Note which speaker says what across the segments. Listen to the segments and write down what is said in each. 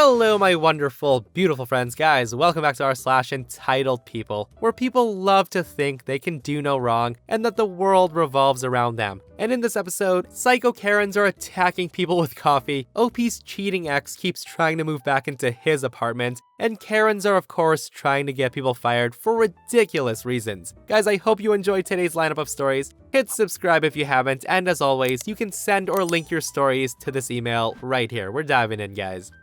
Speaker 1: Hello, my wonderful, beautiful friends. Guys, welcome back to r/EntitledPeople, where people love to think they can do no wrong and that the world revolves around them. And in this episode, Psycho Karens are attacking people with coffee, OP's cheating ex keeps trying to move back into his apartment, and Karens are of course trying to get people fired for ridiculous reasons. Guys, I hope you enjoyed today's lineup of stories. Hit subscribe if you haven't, and as always, you can send or link your stories to this email right here. We're diving in, guys.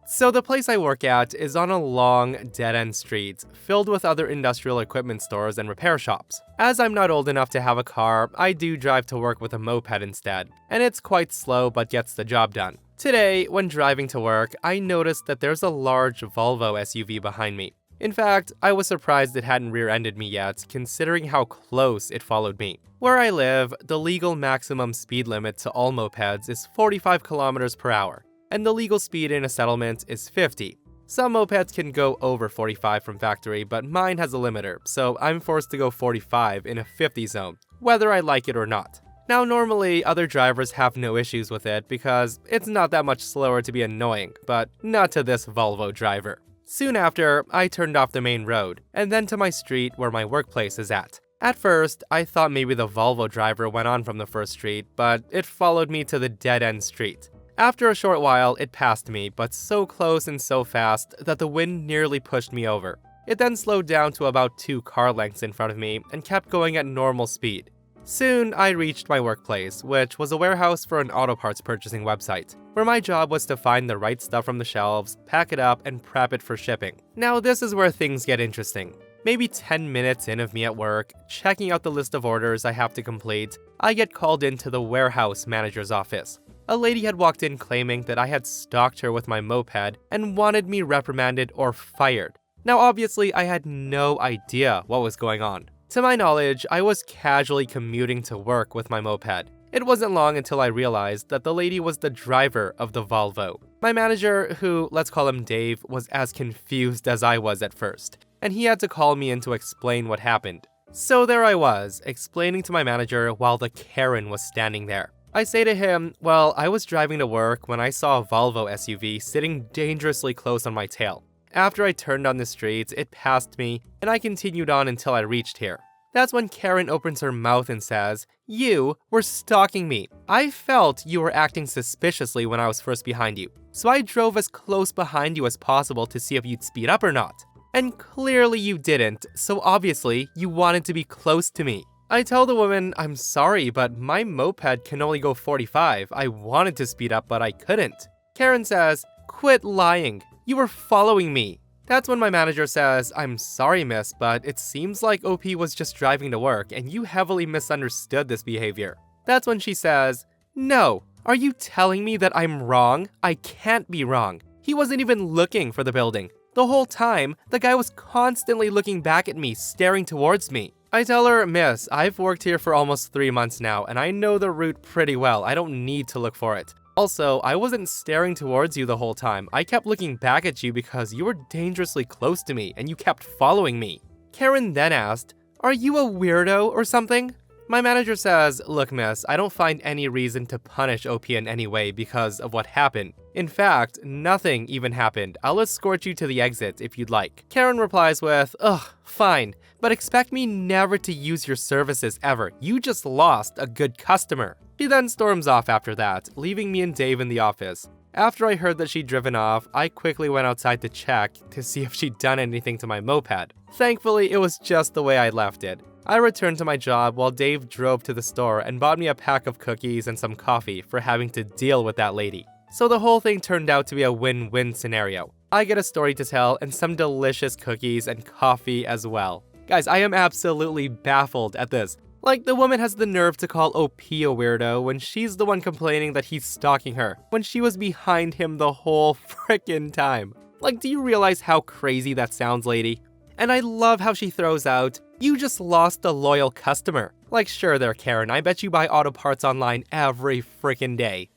Speaker 1: So the place I work at is on a long, dead-end street, filled with other industrial equipment stores and repair shops. As I'm not old enough to have a car, I do drive to work with a moped instead, and it's quite slow but gets the job done. Today, when driving to work, I noticed that there's a large Volvo SUV behind me. In fact, I was surprised it hadn't rear-ended me yet, considering how close it followed me. Where I live, the legal maximum speed limit to all mopeds is 45 kilometers per hour. And the legal speed in a settlement is 50. Some mopeds can go over 45 from factory, but mine has a limiter, so I'm forced to go 45 in a 50 zone, whether I like it or not. Now normally, other drivers have no issues with it because it's not that much slower to be annoying, but not to this Volvo driver. Soon after, I turned off the main road, and then to my street where my workplace is at. At first, I thought maybe the Volvo driver went on from the first street, but it followed me to the dead-end street. After a short while, it passed me, but so close and so fast that the wind nearly pushed me over. It then slowed down to about 2 car lengths in front of me and kept going at normal speed. Soon, I reached my workplace, which was a warehouse for an auto parts purchasing website, where my job was to find the right stuff from the shelves, pack it up, and prep it for shipping. Now, this is where things get interesting. Maybe 10 minutes in of me at work, checking out the list of orders I have to complete, I get called into the warehouse manager's office. A lady had walked in claiming that I had stalked her with my moped and wanted me reprimanded or fired. Now obviously I had no idea what was going on. To my knowledge, I was casually commuting to work with my moped. It wasn't long until I realized that the lady was the driver of the Volvo. My manager, who, let's call him Dave, was as confused as I was at first, and he had to call me in to explain what happened. So there I was, explaining to my manager while the Karen was standing there. I say to him, well, I was driving to work when I saw a Volvo SUV sitting dangerously close on my tail. After I turned on the street, it passed me, and I continued on until I reached here. That's when Karen opens her mouth and says, "You were stalking me. I felt you were acting suspiciously when I was first behind you, so I drove as close behind you as possible to see if you'd speed up or not. And clearly you didn't, so obviously you wanted to be close to me." I tell the woman, I'm sorry, but my moped can only go 45. I wanted to speed up, but I couldn't. Karen says, "Quit lying. You were following me." That's when my manager says, "I'm sorry, miss, but it seems like OP was just driving to work, and you heavily misunderstood this behavior." That's when she says, "No, are you telling me that I'm wrong? I can't be wrong. He wasn't even looking for the building. The whole time, the guy was constantly looking back at me, staring towards me." I tell her, "Miss, I've worked here for almost 3 months now, and I know the route pretty well. I don't need to look for it. Also, I wasn't staring towards you the whole time. I kept looking back at you because you were dangerously close to me, and you kept following me." Karen then asked, "Are you a weirdo or something?" My manager says, "Look, miss, I don't find any reason to punish OP in any way because of what happened. In fact, nothing even happened. I'll escort you to the exit if you'd like." Karen replies with, "Ugh, fine, but expect me never to use your services ever. You just lost a good customer." She then storms off after that, leaving me and Dave in the office. After I heard that she'd driven off, I quickly went outside to check to see if she'd done anything to my moped. Thankfully, it was just the way I left it. I returned to my job while Dave drove to the store and bought me a pack of cookies and some coffee for having to deal with that lady. So the whole thing turned out to be a win-win scenario. I get a story to tell and some delicious cookies and coffee as well. Guys, I am absolutely baffled at this. Like, the woman has the nerve to call OP a weirdo when she's the one complaining that he's stalking her, when she was behind him the whole frickin' time. Like, do you realize how crazy that sounds, lady? And I love how she throws out, "You just lost a loyal customer." Like, sure there, Karen, I bet you buy auto parts online every frickin' day.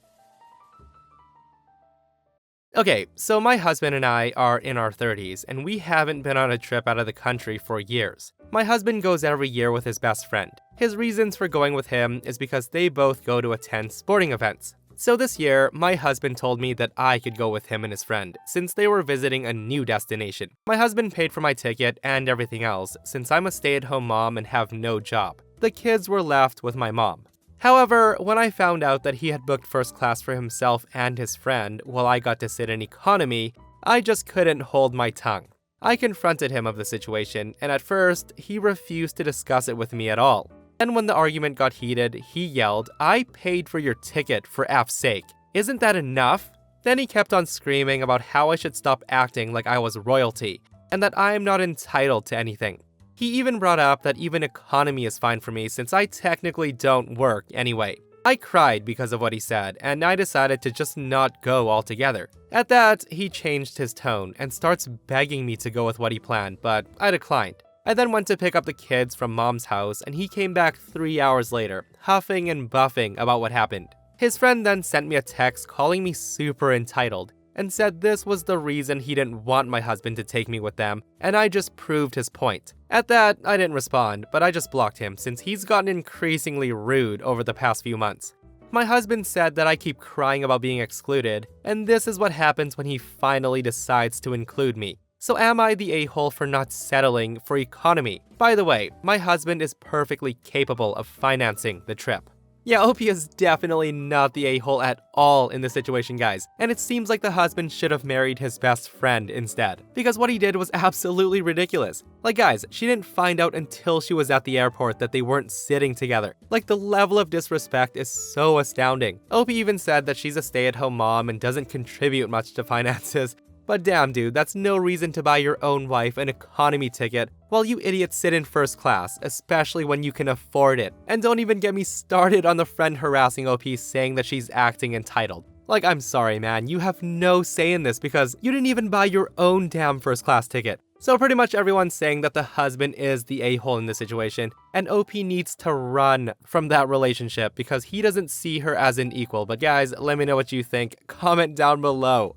Speaker 1: Okay, so my husband and I are in our 30s, and we haven't been on a trip out of the country for years. My husband goes every year with his best friend. His reasons for going with him is because they both go to attend sporting events. So this year, my husband told me that I could go with him and his friend, since they were visiting a new destination. My husband paid for my ticket and everything else, since I'm a stay-at-home mom and have no job. The kids were left with my mom. However, when I found out that he had booked first class for himself and his friend while I got to sit in economy, I just couldn't hold my tongue. I confronted him of the situation, and at first, he refused to discuss it with me at all. And when the argument got heated, he yelled, "I paid for your ticket, for F's sake. Isn't that enough?" Then he kept on screaming about how I should stop acting like I was royalty, and that I am not entitled to anything. He even brought up that even economy is fine for me since I technically don't work anyway. I cried because of what he said, and I decided to just not go altogether. At that, he changed his tone and starts begging me to go with what he planned, but I declined. I then went to pick up the kids from mom's house, and he came back 3 hours later, huffing and buffing about what happened. His friend then sent me a text calling me super entitled, and said this was the reason he didn't want my husband to take me with them, and I just proved his point. At that, I didn't respond, but I just blocked him since he's gotten increasingly rude over the past few months. My husband said that I keep crying about being excluded, and this is what happens when he finally decides to include me. So am I the a-hole for not settling for economy? By the way, my husband is perfectly capable of financing the trip. Yeah, OP is definitely not the a-hole at all in this situation, guys. And it seems like the husband should have married his best friend instead, because what he did was absolutely ridiculous. Like guys, she didn't find out until she was at the airport that they weren't sitting together. Like the level of disrespect is so astounding. OP even said that she's a stay-at-home mom and doesn't contribute much to finances. But damn dude, that's no reason to buy your own wife an economy ticket while you idiots sit in first class, especially when you can afford it. And don't even get me started on the friend harassing OP saying that she's acting entitled. Like, I'm sorry man, you have no say in this because you didn't even buy your own damn first class ticket. So pretty much everyone's saying that the husband is the a-hole in this situation, and OP needs to run from that relationship because he doesn't see her as an equal. But guys, let me know what you think. Comment down below.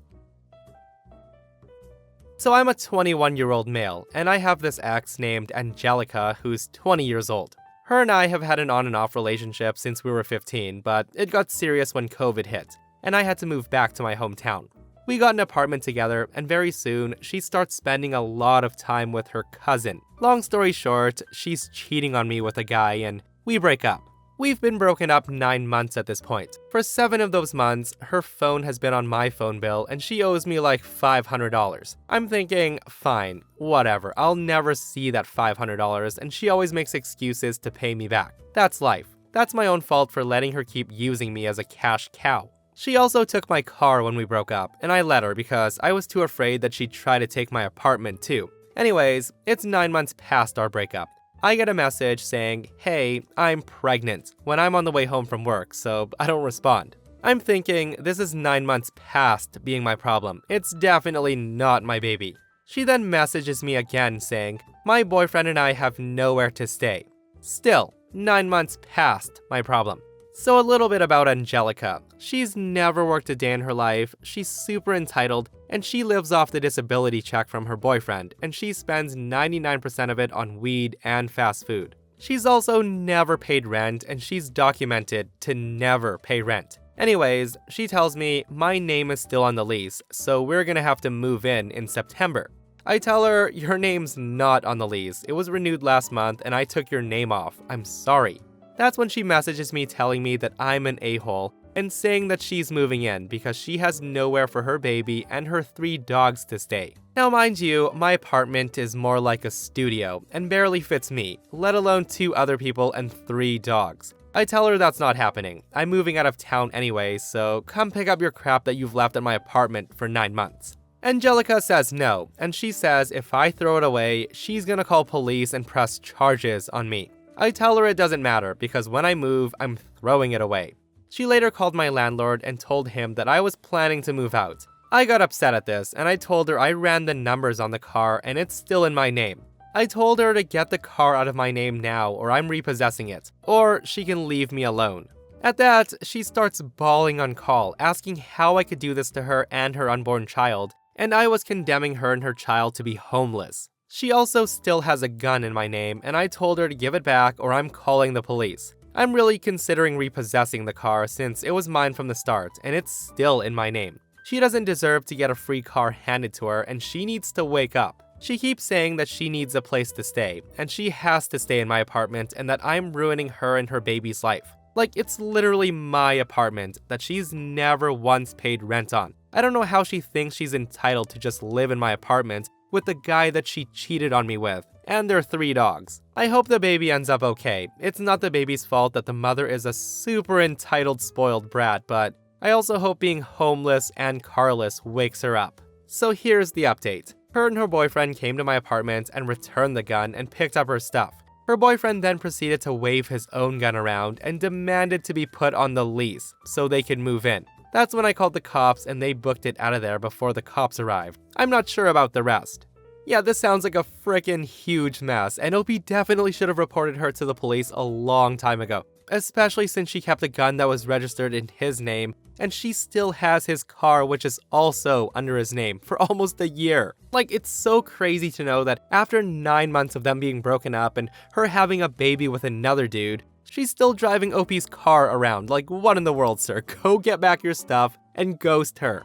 Speaker 1: So I'm a 21-year-old male, and I have this ex named Angelica who's 20 years old. Her and I have had an on and off relationship since we were 15, but it got serious when COVID hit, and I had to move back to my hometown. We got an apartment together, and very soon, she starts spending a lot of time with her cousin. Long story short, she's cheating on me with a guy, and we break up. We've been broken up 9 months at this point. For 7 of those months, her phone has been on my phone bill and she owes me like $500. I'm thinking, fine, whatever, I'll never see that $500 and she always makes excuses to pay me back. That's life. That's my own fault for letting her keep using me as a cash cow. She also took my car when we broke up, and I let her because I was too afraid that she'd try to take my apartment too. Anyways, it's 9 months past our breakup. I get a message saying, "Hey, I'm pregnant," when I'm on the way home from work, so I don't respond. I'm thinking, this is 9 months past being my problem. It's definitely not my baby. She then messages me again saying, "My boyfriend and I have nowhere to stay." Still, 9 months past my problem. So a little bit about Angelica. She's never worked a day in her life, she's super entitled, and she lives off the disability check from her boyfriend, and she spends 99% of it on weed and fast food. She's also never paid rent, and she's documented to never pay rent. Anyways, she tells me my name is still on the lease, so we're gonna have to move in September. I tell her, your name's not on the lease, it was renewed last month and I took your name off, I'm sorry. That's when she messages me telling me that I'm an a-hole and saying that she's moving in because she has nowhere for her baby and her 3 dogs to stay. Now mind you, my apartment is more like a studio and barely fits me, let alone 2 other people and 3 dogs. I tell her that's not happening. I'm moving out of town anyway, so come pick up your crap that you've left at my apartment for 9 months. Angelica says no, and she says if I throw it away, she's gonna call police and press charges on me. I tell her it doesn't matter because when I move, I'm throwing it away. She later called my landlord and told him that I was planning to move out. I got upset at this and I told her I ran the numbers on the car and it's still in my name. I told her to get the car out of my name now or I'm repossessing it, or she can leave me alone. At that, she starts bawling on call, asking how I could do this to her and her unborn child, and I was condemning her and her child to be homeless. She also still has a gun in my name, and I told her to give it back or I'm calling the police. I'm really considering repossessing the car since it was mine from the start and it's still in my name. She doesn't deserve to get a free car handed to her and she needs to wake up. She keeps saying that she needs a place to stay, and she has to stay in my apartment and that I'm ruining her and her baby's life. Like, it's literally my apartment that she's never once paid rent on. I don't know how she thinks she's entitled to just live in my apartment with the guy that she cheated on me with, and their 3 dogs. I hope the baby ends up okay. It's not the baby's fault that the mother is a super entitled spoiled brat, but I also hope being homeless and carless wakes her up. So here's the update. Her and her boyfriend came to my apartment and returned the gun and picked up her stuff. Her boyfriend then proceeded to wave his own gun around and demanded to be put on the lease so they could move in. That's when I called the cops and they booked it out of there before the cops arrived. I'm not sure about the rest. Yeah, this sounds like a frickin' huge mess, and OP definitely should have reported her to the police a long time ago, especially since she kept a gun that was registered in his name, and she still has his car, which is also under his name, for almost a year. Like, it's so crazy to know that after 9 months of them being broken up and her having a baby with another dude, she's still driving OP's car around. Like, what in the world, sir? Go get back your stuff and ghost her.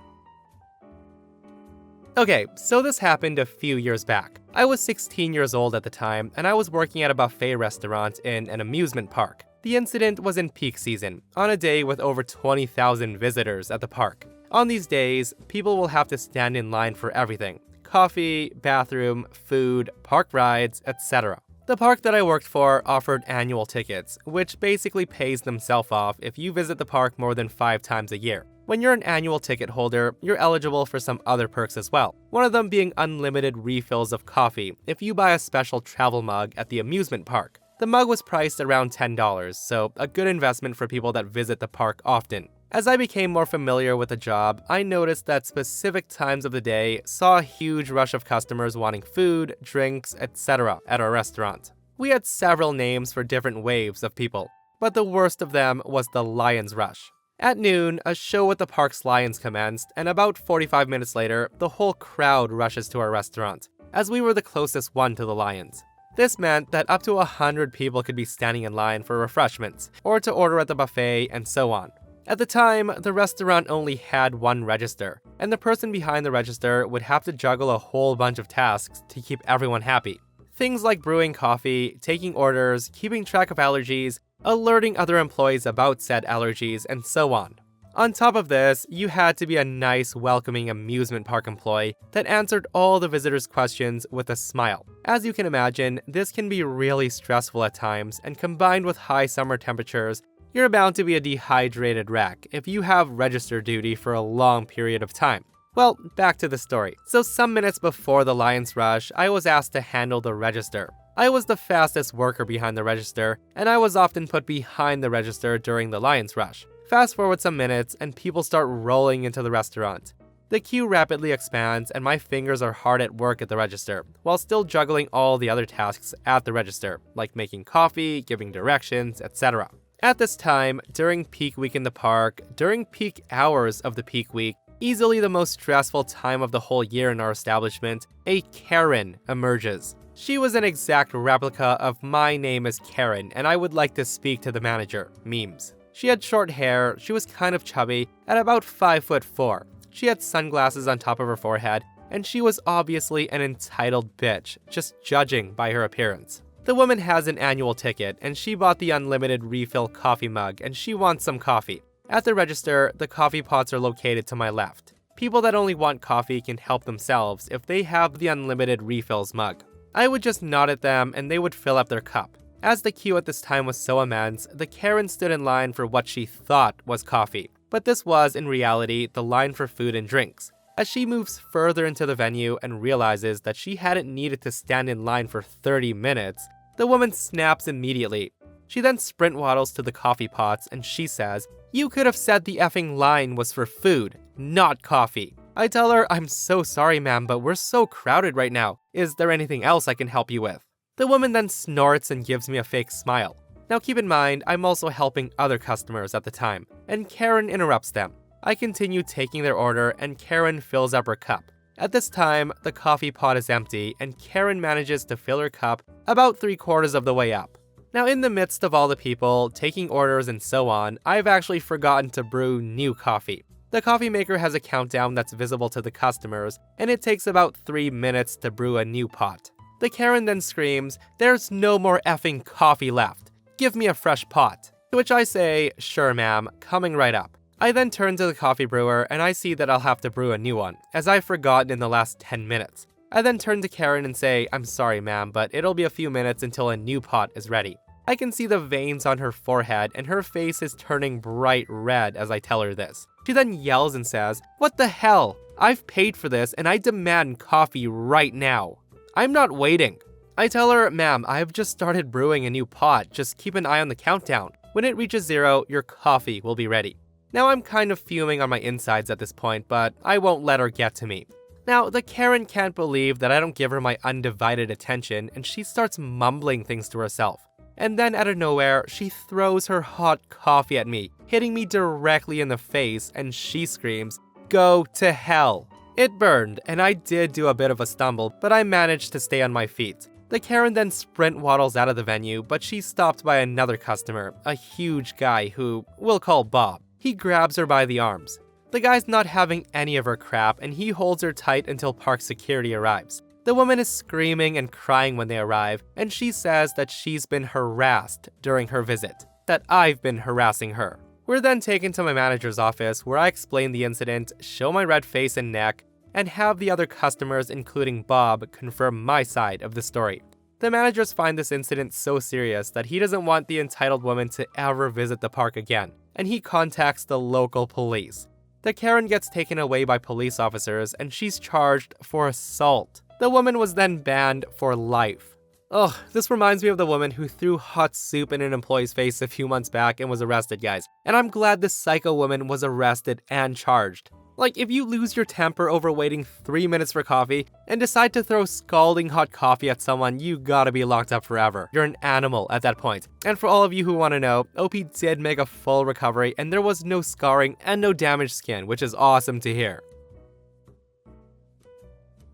Speaker 1: Okay, so this happened a few years back. I was 16 years old at the time, and I was working at a buffet restaurant in an amusement park. The incident was in peak season, on a day with over 20,000 visitors at the park. On these days, people will have to stand in line for everything: coffee, bathroom, food, park rides, etc. The park that I worked for offered annual tickets, which basically pays themselves off if you visit the park more than 5 times a year. When you're an annual ticket holder, you're eligible for some other perks as well, one of them being unlimited refills of coffee if you buy a special travel mug at the amusement park. The mug was priced around $10, so a good investment for people that visit the park often. As I became more familiar with the job, I noticed that specific times of the day saw a huge rush of customers wanting food, drinks, etc. at our restaurant. We had several names for different waves of people, but the worst of them was the Lions Rush. At noon, a show with the park's lions commenced, and about 45 minutes later, the whole crowd rushes to our restaurant, as we were the closest one to the lions. This meant that up to 100 people could be standing in line for refreshments, or to order at the buffet, and so on. At the time, the restaurant only had one register, and the person behind the register would have to juggle a whole bunch of tasks to keep everyone happy. Things like brewing coffee, taking orders, keeping track of allergies, alerting other employees about said allergies, and so on. On top of this, you had to be a nice, welcoming amusement park employee that answered all the visitors' questions with a smile. As you can imagine, this can be really stressful at times, and combined with high summer temperatures, you're bound to be a dehydrated wreck if you have register duty for a long period of time. Well, back to the story. So some minutes before the Lions Rush, I was asked to handle the register. I was the fastest worker behind the register, and I was often put behind the register during the Lions Rush. Fast forward some minutes, and people start rolling into the restaurant. The queue rapidly expands, and my fingers are hard at work at the register, while still juggling all the other tasks at the register, like making coffee, giving directions, etc. At this time, during peak week in the park, during peak hours of the peak week, easily the most stressful time of the whole year in our establishment, a Karen emerges. She was an exact replica of "My name is Karen, and I would like to speak to the manager" memes. She had short hair, she was kind of chubby, at about 5'4". She had sunglasses on top of her forehead, and she was obviously an entitled bitch, just judging by her appearance. The woman has an annual ticket, and she bought the unlimited refill coffee mug, and she wants some coffee. At the register, the coffee pots are located to my left. People that only want coffee can help themselves if they have the unlimited refills mug. I would just nod at them and they would fill up their cup. As the queue at this time was so immense, the Karen stood in line for what she thought was coffee. But this was, in reality, the line for food and drinks. As she moves further into the venue and realizes that she hadn't needed to stand in line for 30 minutes, the woman snaps immediately. She then sprint waddles to the coffee pots and she says, "You could have said the effing line was for food, not coffee." I tell her, "I'm so sorry, ma'am, but we're so crowded right now. Is there anything else I can help you with?" The woman then snorts and gives me a fake smile. Now keep in mind, I'm also helping other customers at the time, and Karen interrupts them. I continue taking their order and Karen fills up her cup. At this time, the coffee pot is empty and Karen manages to fill her cup about 3/4 of the way up. Now, in the midst of all the people, taking orders and so on, I've actually forgotten to brew new coffee. The coffee maker has a countdown that's visible to the customers, and it takes about 3 minutes to brew a new pot. The Karen then screams, "There's no more effing coffee left. Give me a fresh pot." To which I say, "Sure ma'am, coming right up." I then turn to the coffee brewer and I see that I'll have to brew a new one, as I've forgotten in the last 10 minutes. I then turn to Karen and say, "I'm sorry ma'am, but it'll be a few minutes until a new pot is ready." I can see the veins on her forehead and her face is turning bright red as I tell her this. She then yells and says, "What the hell? I've paid for this and I demand coffee right now. I'm not waiting." I tell her, "Ma'am, I've just started brewing a new pot. Just keep an eye on the countdown. When it reaches 0, your coffee will be ready." Now I'm kind of fuming on my insides at this point, but I won't let her get to me. Now, the Karen can't believe that I don't give her my undivided attention and she starts mumbling things to herself. And then out of nowhere, she throws her hot coffee at me, hitting me directly in the face, and she screams, "Go to hell." It burned, and I did do a bit of a stumble, but I managed to stay on my feet. The Karen then sprint waddles out of the venue, but she's stopped by another customer, a huge guy who we'll call Bob. He grabs her by the arms. The guy's not having any of her crap, and he holds her tight until park security arrives. The woman is screaming and crying when they arrive, and she says that she's been harassed during her visit, that I've been harassing her. We're then taken to my manager's office where I explain the incident, show my red face and neck, and have the other customers, including Bob, confirm my side of the story. The managers find this incident so serious that he doesn't want the entitled woman to ever visit the park again, and he contacts the local police. The Karen gets taken away by police officers and she's charged for assault. The woman was then banned for life. Ugh, this reminds me of the woman who threw hot soup in an employee's face a few months back and was arrested, guys. And I'm glad this psycho woman was arrested and charged. Like, if you lose your temper over waiting 3 minutes for coffee and decide to throw scalding hot coffee at someone, you gotta be locked up forever. You're an animal at that point. And for all of you who want to know, OP did make a full recovery and there was no scarring and no damaged skin, which is awesome to hear.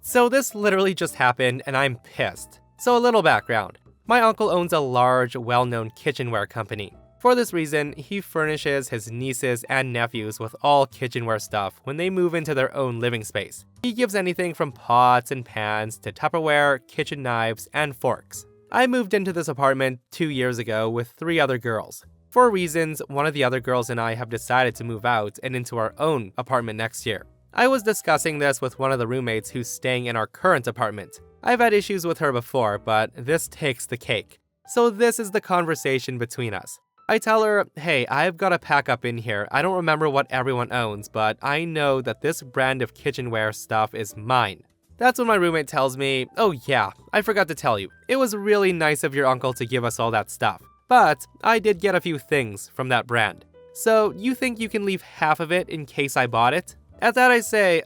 Speaker 1: So this literally just happened and I'm pissed. So a little background. My uncle owns a large, well-known kitchenware company. For this reason, he furnishes his nieces and nephews with all kitchenware stuff when they move into their own living space. He gives anything from pots and pans to Tupperware, kitchen knives, and forks. I moved into this apartment 2 years ago with 3 other girls. For reasons, one of the other girls and I have decided to move out and into our own apartment next year. I was discussing this with one of the roommates who's staying in our current apartment. I've had issues with her before, but this takes the cake. So this is the conversation between us. I tell her, "Hey, I've got to pack up in here. I don't remember what everyone owns, but I know that this brand of kitchenware stuff is mine." That's when my roommate tells me, "Oh yeah, I forgot to tell you. It was really nice of your uncle to give us all that stuff. But I did get a few things from that brand. So you think you can leave half of it in case I bought it?" At that I say,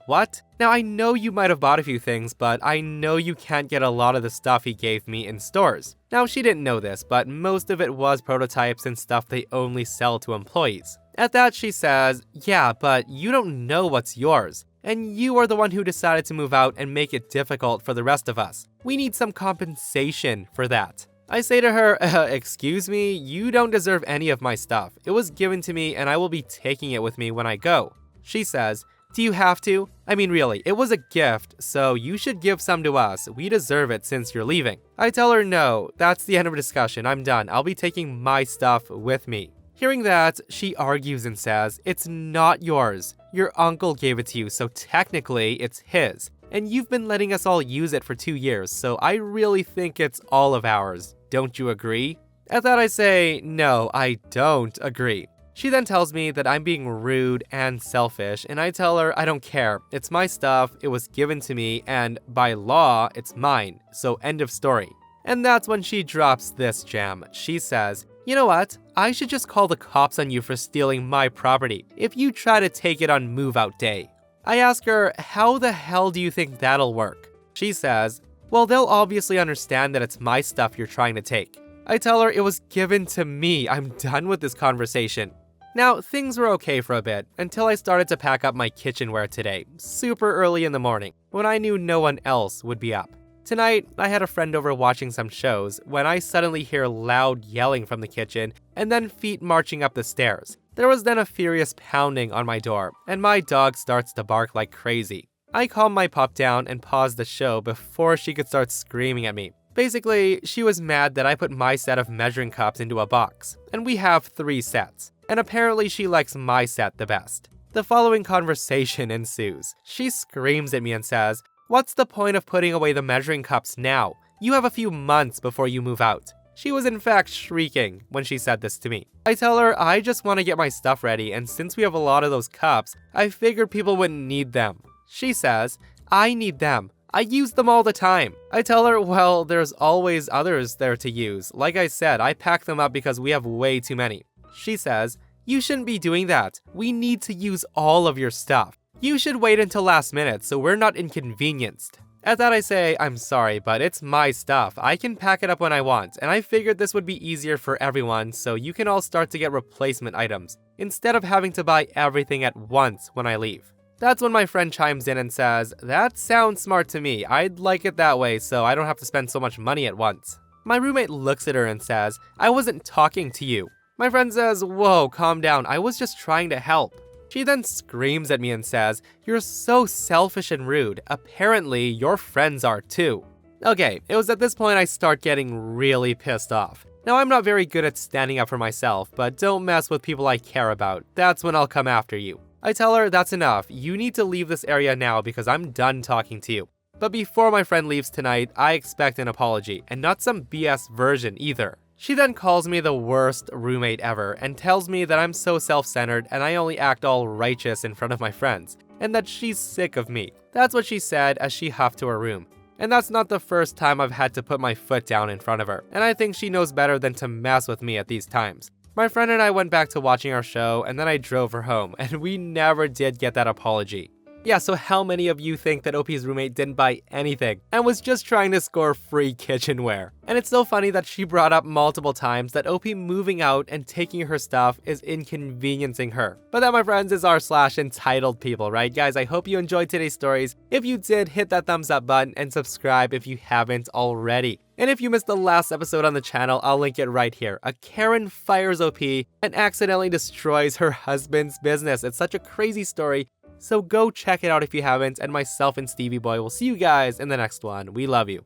Speaker 1: what? Now I know you might have bought a few things, but I know you can't get a lot of the stuff he gave me in stores. Now she didn't know this, but most of it was prototypes and stuff they only sell to employees. At that she says, "Yeah, but you don't know what's yours. And you are the one who decided to move out and make it difficult for the rest of us. We need some compensation for that." I say to her, "Excuse me, you don't deserve any of my stuff. It was given to me and I will be taking it with me when I go." She says, "Do you have to? I mean really, it was a gift, so you should give some to us. We deserve it since you're leaving." I tell her no, that's the end of the discussion, I'm done. I'll be taking my stuff with me. Hearing that, she argues and says, "It's not yours. Your uncle gave it to you, so technically it's his. And you've been letting us all use it for 2 years, so I really think it's all of ours. Don't you agree?" At that I say, "No, I don't agree." She then tells me that I'm being rude and selfish, and I tell her I don't care. It's my stuff, it was given to me, and by law, it's mine. So end of story. And that's when she drops this gem. She says, "You know what? I should just call the cops on you for stealing my property if you try to take it on move-out day." I ask her, "How the hell do you think that'll work?" She says, "Well, they'll obviously understand that it's my stuff you're trying to take." I tell her it was given to me. I'm done with this conversation. Now, things were okay for a bit, until I started to pack up my kitchenware today, super early in the morning, when I knew no one else would be up. Tonight, I had a friend over watching some shows when I suddenly hear loud yelling from the kitchen and then feet marching up the stairs. There was then a furious pounding on my door, and my dog starts to bark like crazy. I calm my pup down and pause the show before she could start screaming at me. Basically, she was mad that I put my set of measuring cups into a box, and we have 3 sets, and apparently she likes my set the best. The following conversation ensues. She screams at me and says, "What's the point of putting away the measuring cups now? You have a few months before you move out." She was in fact shrieking when she said this to me. I tell her I just want to get my stuff ready, and since we have a lot of those cups, I figured people wouldn't need them. She says, "I need them. I use them all the time." I tell her, well, there's always others there to use. Like I said, I pack them up because we have way too many. She says, "You shouldn't be doing that. We need to use all of your stuff. You should wait until last minute so we're not inconvenienced." At that I say, "I'm sorry, but it's my stuff. I can pack it up when I want, and I figured this would be easier for everyone so you can all start to get replacement items, instead of having to buy everything at once when I leave." That's when my friend chimes in and says, "That sounds smart to me. I'd like it that way so I don't have to spend so much money at once." My roommate looks at her and says, "I wasn't talking to you." My friend says, "Whoa, calm down. I was just trying to help." She then screams at me and says, "You're so selfish and rude. Apparently, your friends are too." Okay, it was at this point I start getting really pissed off. Now, I'm not very good at standing up for myself, but don't mess with people I care about. That's when I'll come after you. I tell her, "That's enough. You need to leave this area now because I'm done talking to you." But before my friend leaves tonight, I expect an apology, and not some BS version either. She then calls me the worst roommate ever and tells me that I'm so self-centered and I only act all righteous in front of my friends, and that she's sick of me. That's what she said as she huffed to her room. And that's not the first time I've had to put my foot down in front of her, and I think she knows better than to mess with me at these times. My friend and I went back to watching our show, and then I drove her home, and we never did get that apology. Yeah, so how many of you think that OP's roommate didn't buy anything and was just trying to score free kitchenware? And it's so funny that she brought up multiple times that OP moving out and taking her stuff is inconveniencing her. But that, my friends, is r/entitled people, right? Guys, I hope you enjoyed today's stories. If you did, hit that thumbs up button and subscribe if you haven't already. And if you missed the last episode on the channel, I'll link it right here. A Karen fires OP and accidentally destroys her husband's business. It's such a crazy story. So go check it out if you haven't, and myself and Stevie Boy will see you guys in the next one. We love you.